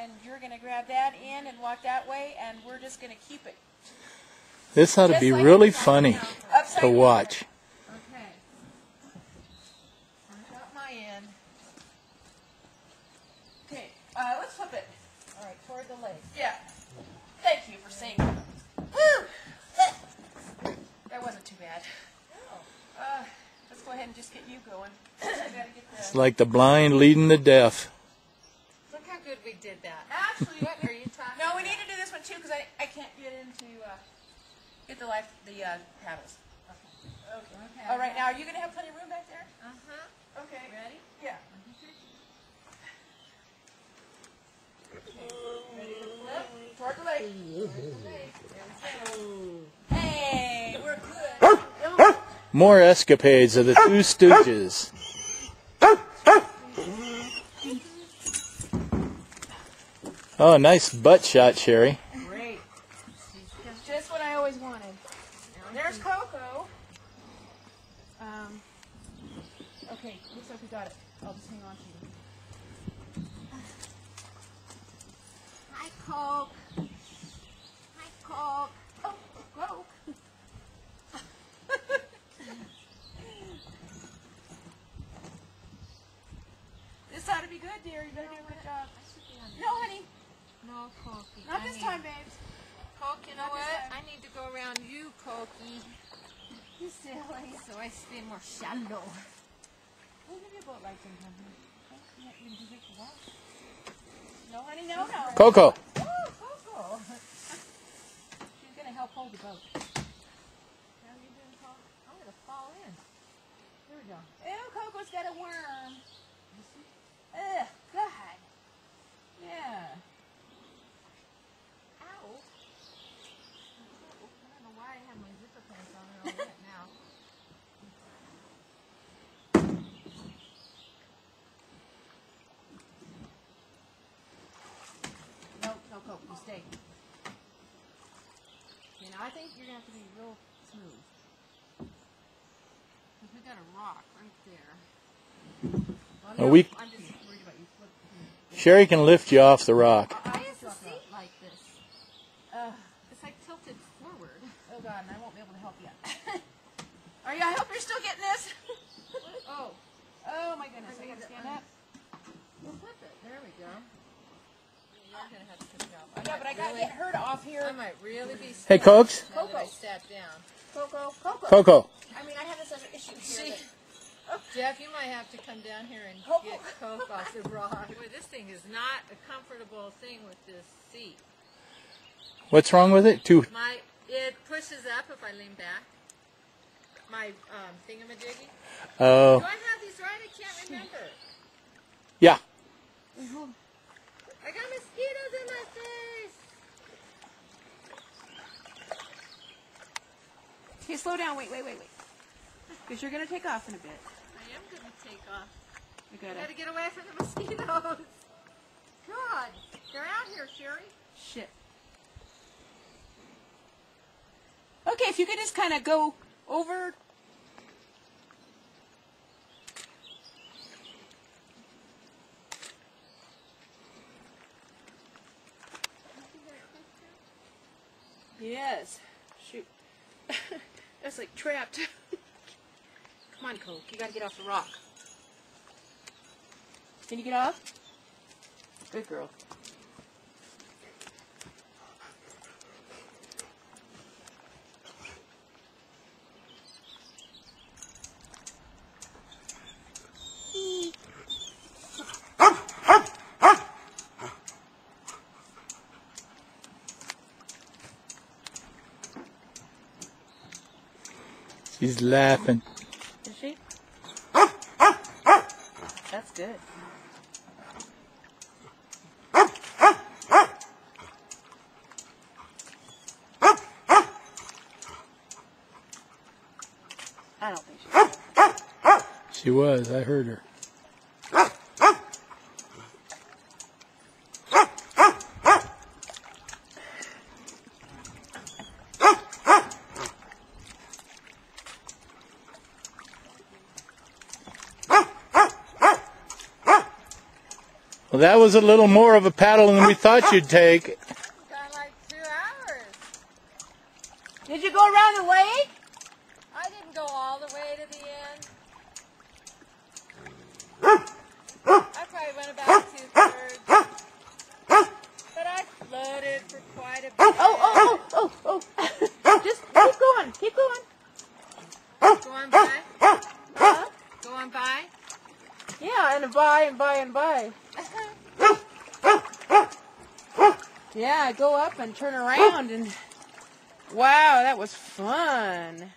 and you're going to grab that in and walk that way, and we're just going to keep it. This ought to be really funny to watch. Okay. I got my end. Okay, let's flip it. All right, toward the lake. Yeah. Thank you for saying that. Woo! That wasn't too bad. Let's go ahead and just get you going. It's like the blind leading the deaf. Look how good we did that. Actually, What are you talking no, we about? need to do this one too because I can't get into get the paddles. Okay. All right, now are you going to have plenty of room back there? Okay. Ready? Yeah. Ready to flip toward the lake. Hey, we're good. More escapades of the Two Stooges. Oh, nice butt shot, Sherry. Great. Just what I always wanted. There's Coco. Okay, looks like we got it. I'll just hang on to you. Hi, Coke. Hi, Coke. Oh, Coco. This ought to be good, dear. You better do a good job. No, honey. No, Cokey. Not this time, babes. Coke, you know Not this what? time. I need to go around you, Cokey. You silly. So I stay more shallow. We'll give you a boat ride sometime, honey. You can take the walk. No, honey, no, no. Coco. Oh, Coco. She's going to help hold the boat. How you doing, Coke? I'm going to fall in. Here we go. Ew, Coco's got a worm. Ugh, God. Yeah. Ow. I don't know why I have my zipper pants on and all that now. No, Coco, you stay. You know, I think you're going to have to be real smooth. Because we got a rock right there. Well, We- I'm just worried about you flipping. Sherry can lift you off the rock. Why is the seat like this? It's like tilted forward. Oh, God, and I won't be able to help you. Are you? I hope you're still getting this. Oh, Oh, my goodness. I got to stand up. we'll flip it. There we go. You're going to have to put it out. Yeah, but I got to get her off here. I might really be Hey, stuck Cokes. now that I sat down. Coco, Coco. Coco. I mean, I have this other issue here. See, Jeff, you might have to come down here and Coco. get Coke off the rock. Boy, this thing is not a comfortable thing with this seat. What's wrong with it? It pushes up if I lean back. My thingamajiggy. Oh. Do I have these right? I can't remember. Yeah. I got mosquitoes in my face. Okay, slow down. Wait. Because you're going to take off in a bit. I am going to take off. You I got got to get away from the mosquitoes. God, they're out here, Sherry. Shit. Okay, if you could just kind of go over. Yes. Shoot. That's like trapped. Come on, Coke. You gotta get off the rock. Can you get off? Good girl. She's laughing. Is she? That's good. I don't think she. She was. I heard her. Well, that was a little more of a paddle than we thought you'd take. Got like 2 hours. Did you go around the lake? I didn't go all the way to the end. I probably went about 2/3. But I floated for quite a bit. Oh. Just keep going. Keep going. Go on by? Go on by? Yeah, and by and by and by. Yeah, go up and turn around and wow, that was fun.